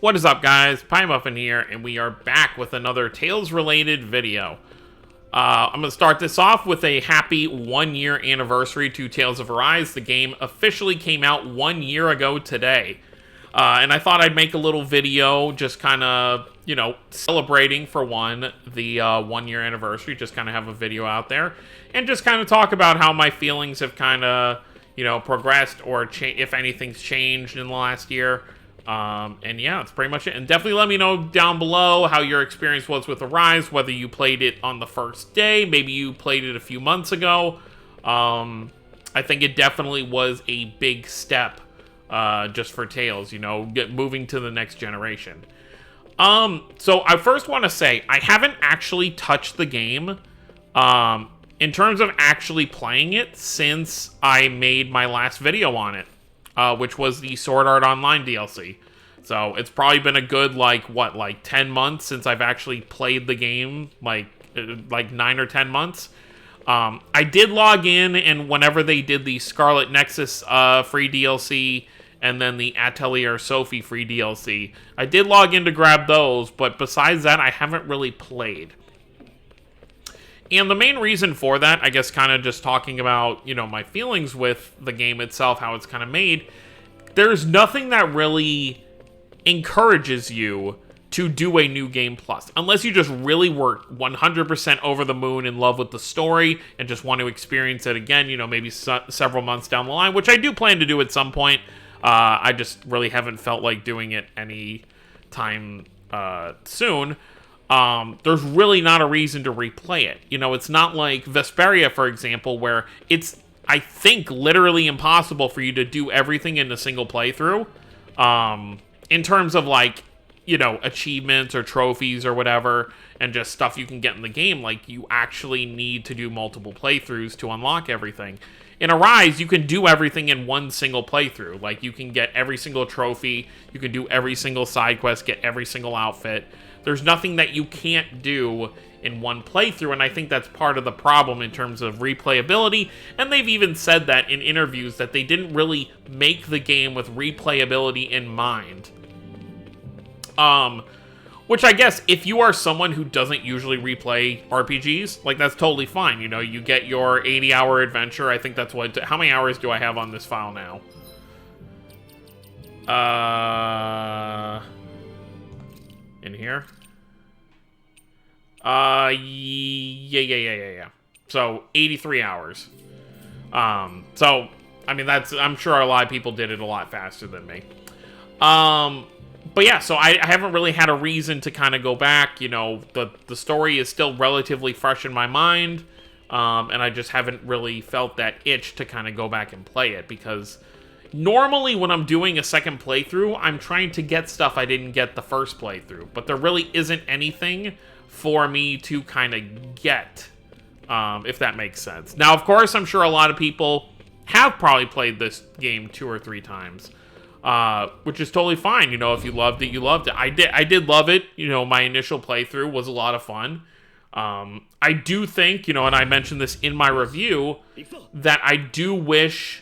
What is up, guys? Pie Muffin here, and we are back with another Tales-related video. I'm going to start this off with a happy 1-year anniversary to Tales of Arise. The game officially came out 1 year ago today. And I thought I'd make a little video just kind of, celebrating, for one, the 1-year anniversary. Just kind of have a video out there. And just kind of talk about how my feelings have kind of, progressed or if anything's changed in the last year. And yeah, that's pretty much it. And definitely let me know down below how your experience was with Arise, whether you played it on the first day, maybe you played it a few months ago. I think it definitely was a big step, just for Tales, moving to the next generation. So I first want to say, I haven't actually touched the game, in terms of actually playing it since I made my last video on it. Which was the Sword Art Online DLC. So it's probably been a good, 10 months since I've actually played the game, like 9 or 10 months. I did log in, and whenever they did the Scarlet Nexus free DLC, and then the Atelier Sophie free DLC, I did log in to grab those, but besides that, I haven't really played. And the main reason for that, I guess kind of just talking about, my feelings with the game itself, how it's kind of made, there's nothing that really encourages you to do a new game plus. Unless you just really were 100% over the moon in love with the story and just want to experience it again, maybe several months down the line, which I do plan to do at some point. I just really haven't felt like doing it any time soon. There's really not a reason to replay it. It's not like Zestiria, for example, where it's, I think, literally impossible for you to do everything in a single playthrough. In terms of, achievements or trophies or whatever, and just stuff you can get in the game, you actually need to do multiple playthroughs to unlock everything. In Arise, you can do everything in one single playthrough. You can get every single trophy, you can do every single side quest, get every single outfit. There's nothing that you can't do in one playthrough, and I think that's part of the problem in terms of replayability, and they've even said that in interviews, that they didn't really make the game with replayability in mind. Which I guess, if you are someone who doesn't usually replay RPGs, that's totally fine. You get your 80-hour adventure. I think that's what... How many hours do I have on this file now? In here? Yeah. So, 83 hours. So, I mean, I'm sure a lot of people did it a lot faster than me. But yeah, so I haven't really had a reason to kind of go back. The story is still relatively fresh in my mind. And I just haven't really felt that itch to kind of go back and play it, because normally when I'm doing a second playthrough, I'm trying to get stuff I didn't get the first playthrough, but there really isn't anything for me to kind of get, if that makes sense. Now, of course, I'm sure a lot of people have probably played this game 2 or 3 times, which is totally fine. If you loved it, you loved it. I did love it. My initial playthrough was a lot of fun. I do think, and I mentioned this in my review, that I do wish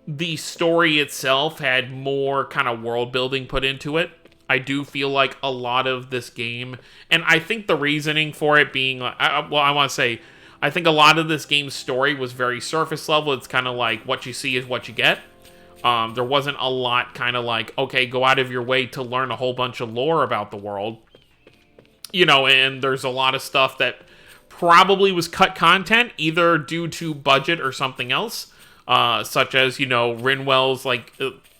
the story itself had more kind of world building put into it. I do feel like a lot of this game, and I think the reasoning for it being, I want to say, I think a lot of this game's story was very surface level. It's kind of like what you see is what you get. There wasn't a lot kind of okay, go out of your way to learn a whole bunch of lore about the world. And there's a lot of stuff that probably was cut content, either due to budget or something else. Such as, Rinwell's,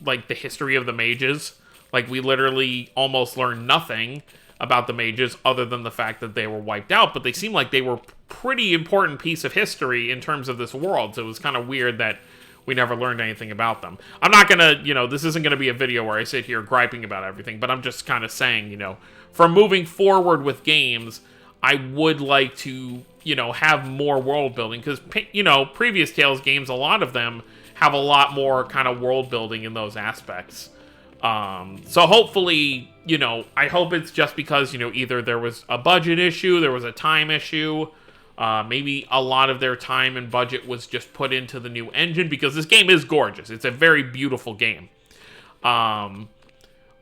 the history of the mages. We literally almost learned nothing about the mages other than the fact that they were wiped out, but they seem like they were pretty important piece of history in terms of this world, so it was kind of weird that we never learned anything about them. I'm not gonna, this isn't gonna be a video where I sit here griping about everything, but I'm just kind of saying, for moving forward with games, I would like to, have more world building, because, previous Tales games, a lot of them have a lot more kind of world building in those aspects. So hopefully, I hope it's just because, either there was a budget issue, there was a time issue, maybe a lot of their time and budget was just put into the new engine, because this game is gorgeous. It's a very beautiful game.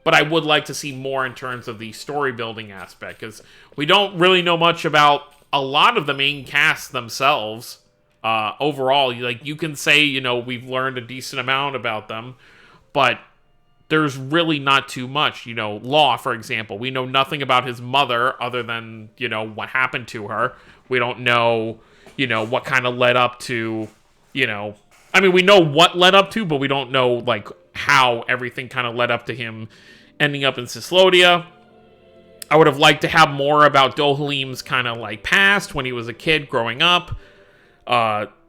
but I would like to see more in terms of the story building aspect, because we don't really know much about a lot of the main cast themselves. Overall, like, you can say, we've learned a decent amount about them, but there's really not too much. Law, for example, we know nothing about his mother other than, what happened to her. We don't know, what kind of led up to, I mean, we know what led up to, but we don't know, like, how everything kind of led up to him ending up in Zestiria. I would have liked to have more about Dohalim's kind of, like, past when he was a kid growing up.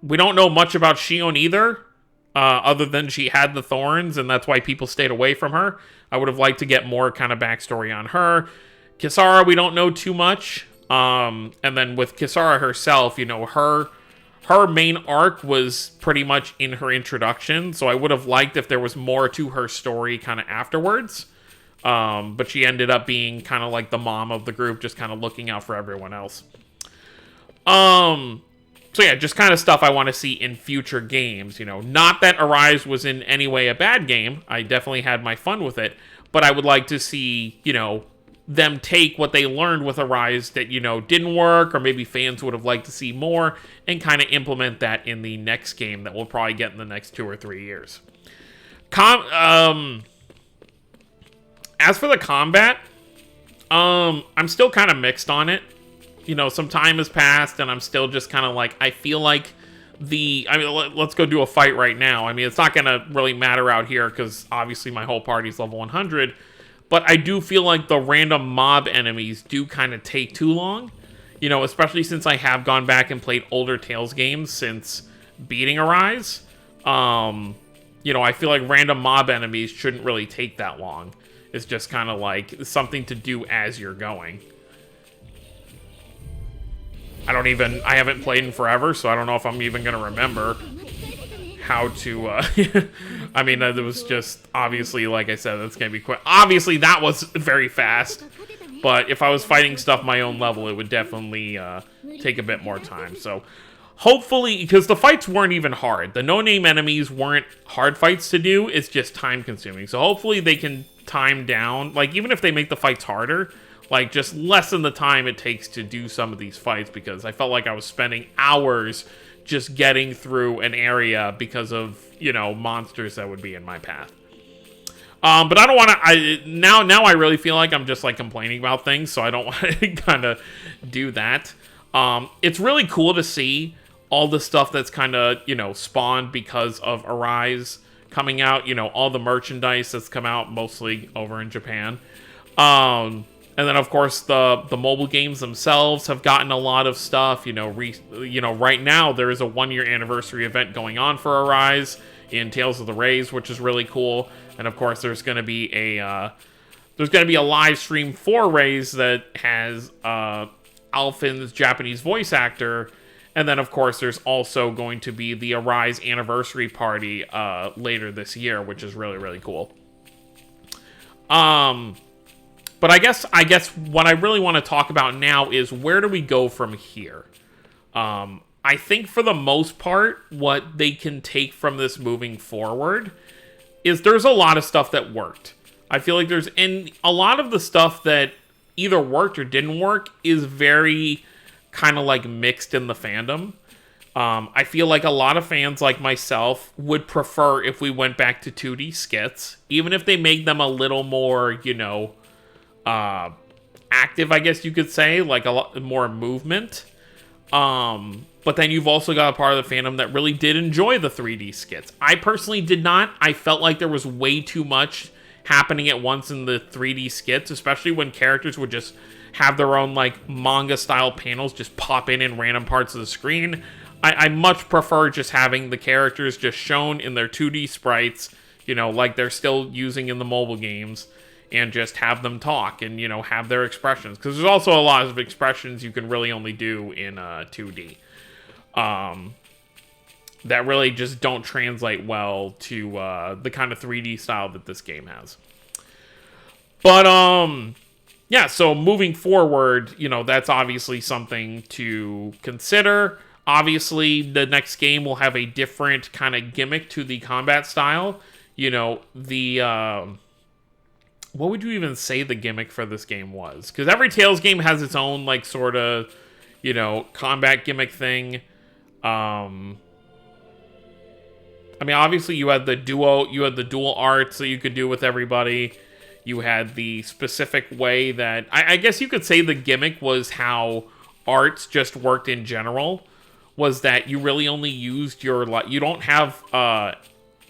We don't know much about Shion either, other than she had the thorns, and that's why people stayed away from her. I would have liked to get more kind of backstory on her. Kisara, we don't know too much. And then with Kisara herself, her main arc was pretty much in her introduction, so I would have liked if there was more to her story kind of afterwards. But she ended up being kind of like the mom of the group, just kind of looking out for everyone else. So yeah, just kind of stuff I want to see in future games. Not that Arise was in any way a bad game. I definitely had my fun with it, but I would like to see, them take what they learned with Arise that, didn't work, or maybe fans would have liked to see more, and kind of implement that in the next game that we'll probably get in the next 2 or 3 years. As for the combat, I'm still kind of mixed on it. Some time has passed, and I'm still just kind of like, I feel like let's go do a fight right now. I mean, it's not going to really matter out here, because obviously my whole party's level 100, but I do feel like the random mob enemies do kind of take too long, especially since I have gone back and played older Tales games since beating Arise. I feel like random mob enemies shouldn't really take that long. It's just kind of like something to do as you're going. I haven't played in forever, so I don't know if I'm even going to remember how to, I mean, it was just, obviously, like I said, it's going to be quick. Obviously, that was very fast, but if I was fighting stuff my own level, it would definitely take a bit more time. So, hopefully, because the fights weren't even hard. The no-name enemies weren't hard fights to do, it's just time-consuming. So, hopefully, they can time down, like, even if they make the fights harder, like, just lessen the time it takes to do some of these fights, because I felt like I was spending hours just getting through an area because of, monsters that would be in my path. But I don't want to, now I really feel like I'm just, like, complaining about things, so I don't want to kind of do that. It's really cool to see all the stuff that's kind of, spawned because of Arise coming out, all the merchandise that's come out, mostly over in Japan. And then, of course, the mobile games themselves have gotten a lot of stuff. Right now there is a 1-year anniversary event going on for Arise in Tales of the Rays, which is really cool. And of course, there's going to be a live stream for Rays that has Alphin's Japanese voice actor. And then, of course, there's also going to be the Arise anniversary party later this year, which is really, really cool. But I guess what I really want to talk about now is, where do we go from here? I think for the most part, what they can take from this moving forward is there's a lot of stuff that worked. I feel like and a lot of the stuff that either worked or didn't work is very kind of like mixed in the fandom. I feel like a lot of fans like myself would prefer if we went back to 2D skits, even if they made them a little more, active, I guess you could say, like a lot more movement. But then you've also got a part of the fandom that really did enjoy the 3D skits. I personally did not. I felt like there was way too much happening at once in the 3D skits, especially when characters would just have their own, like, manga-style panels just pop in random parts of the screen. I much prefer just having the characters just shown in their 2D sprites, like they're still using in the mobile games, and just have them talk and, have their expressions. Because there's also a lot of expressions you can really only do in 2D. That really just don't translate well to the kind of 3D style that this game has. But, yeah, so moving forward, that's obviously something to consider. Obviously, the next game will have a different kind of gimmick to the combat style. what would you even say the gimmick for this game was? Because every Tales game has its own, like, sort of, combat gimmick thing. I mean, obviously you had the dual arts that you could do with everybody. You had the specific way that, I guess you could say the gimmick was how arts just worked in general, was that you really only used your, you don't have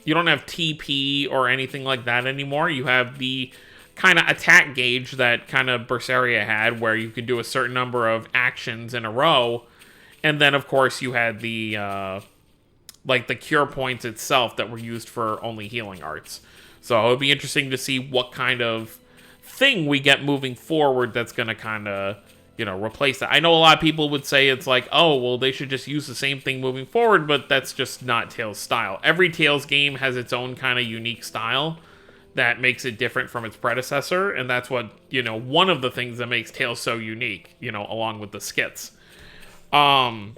TP or anything like that anymore. You have the kind of attack gauge that kind of Berseria had, where you could do a certain number of actions in a row. And then, of course, you had the, the cure points itself that were used for only healing arts. So it would be interesting to see what kind of thing we get moving forward that's going to kind of, replace that. I know a lot of people would say it's like, oh, well, they should just use the same thing moving forward, but that's just not Tales' style. Every Tales game has its own kind of unique style that makes it different from its predecessor, and that's what, one of the things that makes Tales so unique, along with the skits. But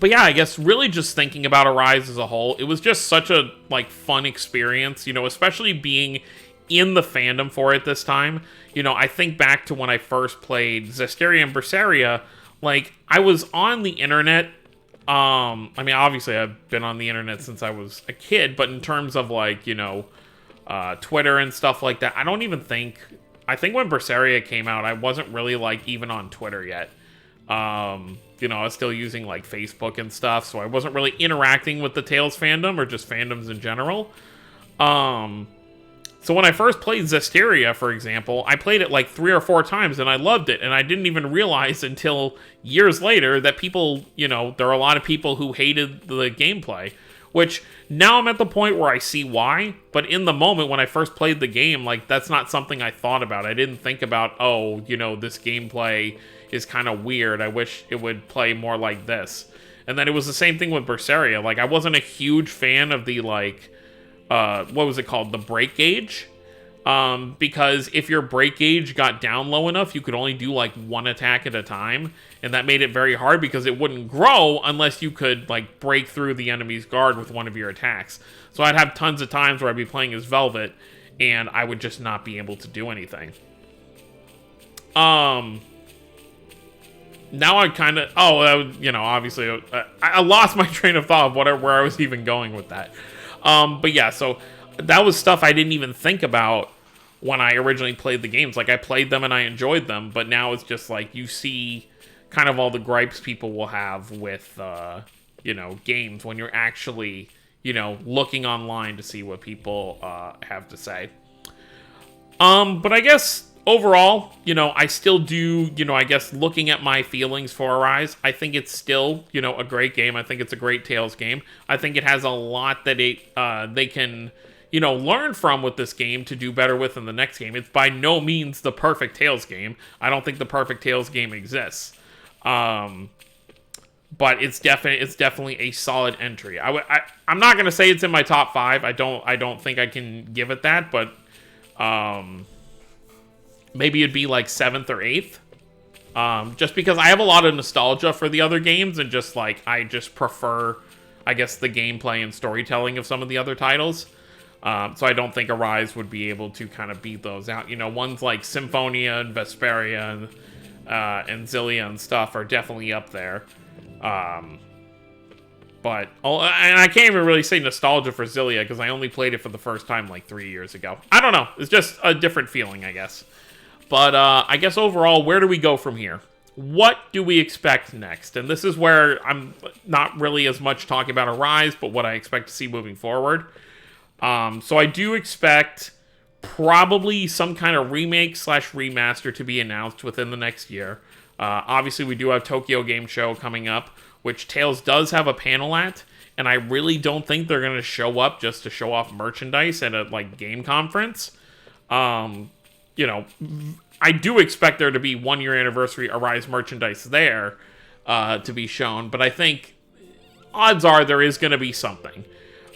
yeah, I guess really just thinking about Arise as a whole, it was just such a, fun experience, especially being in the fandom for it this time. I think back to when I first played Zestiria and Berseria, I was on the internet. I mean, obviously I've been on the internet since I was a kid, but in terms of, Twitter and stuff like that, I think when Berseria came out, I wasn't really, even on Twitter yet. I was still using, Facebook and stuff, so I wasn't really interacting with the Tales fandom, or just fandoms in general. So when I first played Zestiria, for example, I played it, 3 or 4 times, and I loved it, and I didn't even realize until years later that people, there are a lot of people who hated the gameplay, which now I'm at the point where I see why, but in the moment when I first played the game, that's not something I thought about. I didn't think about, oh, this gameplay is kind of weird. I wish it would play more like this. And then it was the same thing with Berseria. I wasn't a huge fan of the, what was it called? The break gauge. Because if your break gauge got down low enough, you could only do, one attack at a time. And that made it very hard because it wouldn't grow unless you could, break through the enemy's guard with one of your attacks. So I'd have tons of times where I'd be playing as Velvet, and I would just not be able to do anything. Now I kind of... obviously, I lost my train of thought of where I was even going with that. But yeah, so that was stuff I didn't even think about when I originally played the games. I played them and I enjoyed them, but now it's just you see kind of all the gripes people will have with, games when you're actually, looking online to see what people have to say. But I guess... overall, I still do, I guess looking at my feelings for Arise, I think it's still, a great game. I think it's a great Tales game. I think it has a lot that they can, learn from with this game to do better with in the next game. It's by no means the perfect Tales game. I don't think the perfect Tales game exists. But it's definitely a solid entry. I'm not going to say it's in my top 5. I don't think I can give it that, but, maybe it'd be 7th or 8th. Just because I have a lot of nostalgia for the other games, and just I just prefer, I guess, the gameplay and storytelling of some of the other titles. So I don't think Arise would be able to kind of beat those out. Ones like Symphonia and Vesperia and Xillia and stuff are definitely up there. But, and I can't even really say nostalgia for Xillia, because I only played it for the first time 3 years ago. I don't know. It's just a different feeling, I guess. But I guess overall, where do we go from here? What do we expect next? And this is where I'm not really as much talking about Arise, but what I expect to see moving forward. So I do expect probably some kind of remake/remaster to be announced within the next year. Obviously, we do have Tokyo Game Show coming up, which Tales does have a panel at, and I really don't think they're going to show up just to show off merchandise at a game conference. I do expect there to be 1-year anniversary Arise merchandise there to be shown, but I think odds are there is going to be something.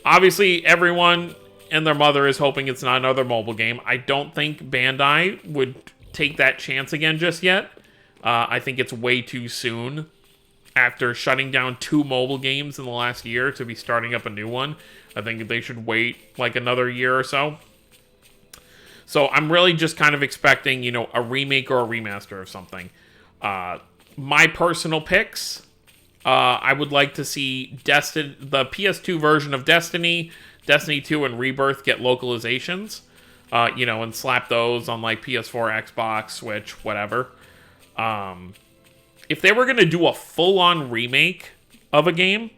Obviously, everyone and their mother is hoping it's not another mobile game. I don't think Bandai would take that chance again just yet. I think it's way too soon after shutting down 2 mobile games in the last year to be starting up a new one. I think they should wait another year or so. So I'm really just kind of expecting, a remake or a remaster of something. My personal picks, I would like to see the PS2 version of Destiny 2 and Rebirth get localizations, and slap those on like PS4, Xbox, Switch, whatever. If they were going to do a full-on remake of a game,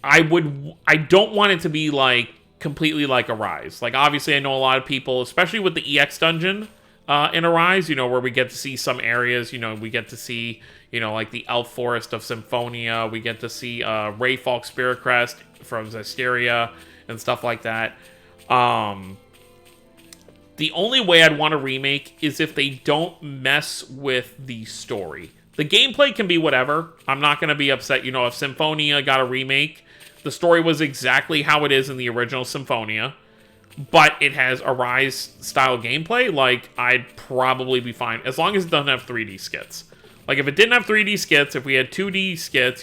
I don't want it to be like completely like Arise. Like, obviously, I know a lot of people, especially with the EX dungeon in Arise, where we get to see some areas, we get to see, like the Elf Forest of Symphonia, we get to see Rayfalk Spirit Crest from Zestiria and stuff like that. The only way I'd want to remake is if they don't mess with the story. The gameplay can be whatever. I'm not going to be upset, if Symphonia got a remake. The story was exactly how it is in the original Symphonia, but it has Arise-style gameplay. Like, I'd probably be fine, as long as it doesn't have 3D skits. Like, if it didn't have 3D skits, if we had 2D skits,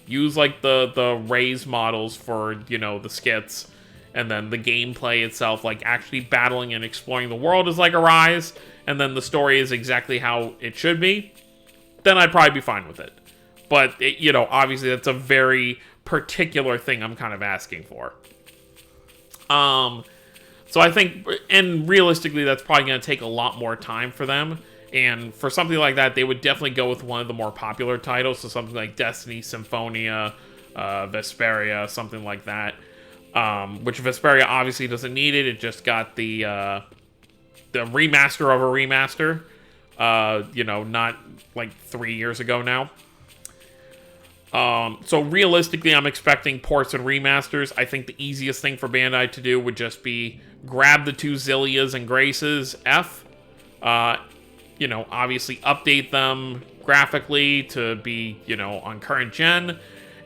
use, like, the raise models for, the skits, and then the gameplay itself, like, actually battling and exploring the world is like Arise, and then the story is exactly how it should be, then I'd probably be fine with it. But, obviously that's a very particular thing I'm kind of asking for. So I think, and realistically, that's probably going to take a lot more time for them. And for something like that, they would definitely go with one of the more popular titles. So something like Destiny, Symphonia, Vesperia, something like that. Which Vesperia obviously doesn't need it. It just got the remaster of a remaster. Not like 3 years ago now. So realistically, I'm expecting ports and remasters. I think the easiest thing for Bandai to do would just be grab the two Zillias and Graces F. Obviously update them graphically to be, on current gen.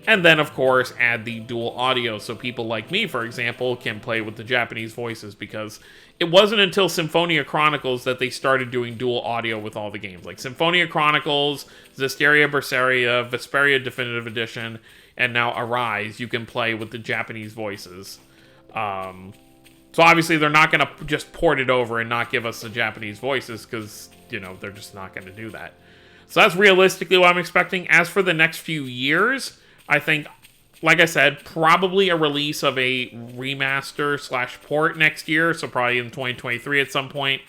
And then, of course, add the dual audio so people like me, for example, can play with the Japanese voices, because it wasn't until Symphonia Chronicles that they started doing dual audio with all the games. Like Symphonia Chronicles, Zestiria Berseria, Vesperia Definitive Edition, and now Arise, you can play with the Japanese voices. So obviously they're not going to just port it over and not give us the Japanese voices, because, they're just not going to do that. So that's realistically what I'm expecting. As for the next few years, I think, like I said, probably a release of a remaster/port next year, so probably in 2023 at some point.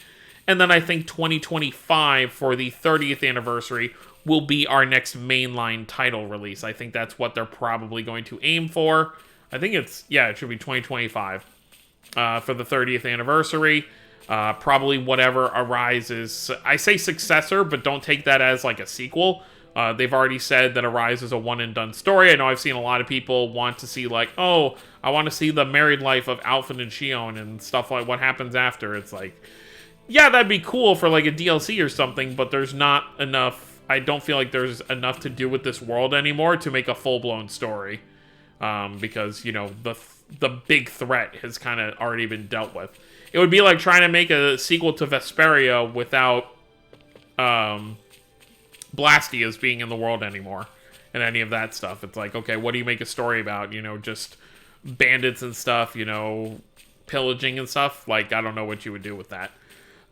And then I think 2025 for the 30th anniversary will be our next mainline title release. I think that's what they're probably going to aim for. I think it should be 2025 for the 30th anniversary. Probably whatever arises. I say successor, but don't take that as like a sequel. They've already said that Arise is a one-and-done story. I know I've seen a lot of people want to see, like, oh, I want to see the married life of Alphen and Shion and stuff like what happens after. It's like, yeah, that'd be cool for, like, a DLC or something, but there's not enough. I don't feel like there's enough to do with this world anymore to make a full-blown story. Because, the big threat has kind of already been dealt with. It would be like trying to make a sequel to Vesperia without, Blastias being in the world anymore and any of that stuff. It's like, okay, what do you make a story about? Just bandits and stuff, pillaging and stuff. Like, I don't know what you would do with that.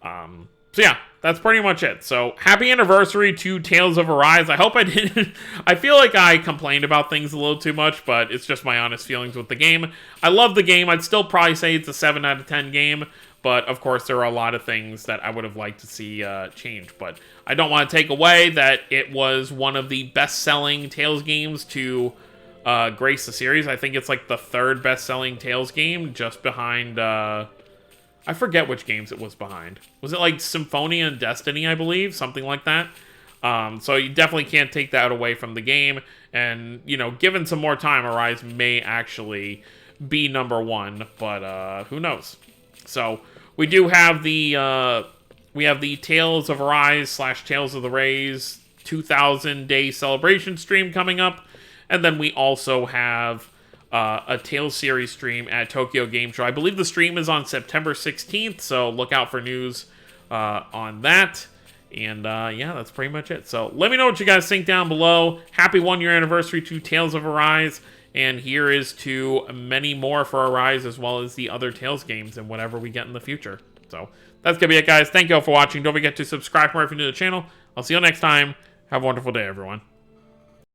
So yeah, that's pretty much it. So happy anniversary to Tales of Arise. I hope I didn't. I feel like I complained about things a little too much, but it's just my honest feelings with the game. I love the game. I'd still probably say it's a 7 out of 10 game. But, of course, there are a lot of things that I would have liked to see change. But I don't want to take away that it was one of the best-selling Tales games to grace the series. I think it's like the third best-selling Tales game, just behind... I forget which games it was behind. Was it like Symphonia and Destiny, I believe? Something like that. So you definitely can't take that away from the game. And, given some more time, Arise may actually be number one. But who knows? So we do have the Tales of Arise / Tales of the Rays 2,000-day celebration stream coming up, and then we also have a Tales series stream at Tokyo Game Show. I believe the stream is on September 16th, so look out for news on that. And yeah, that's pretty much it. So let me know what you guys think down below. Happy 1-year anniversary to Tales of Arise. And here is to many more for Arise, as well as the other Tales games and whatever we get in the future. So that's going to be it, guys. Thank you all for watching. Don't forget to subscribe for more if you're new to the channel. I'll see you next time. Have a wonderful day, everyone.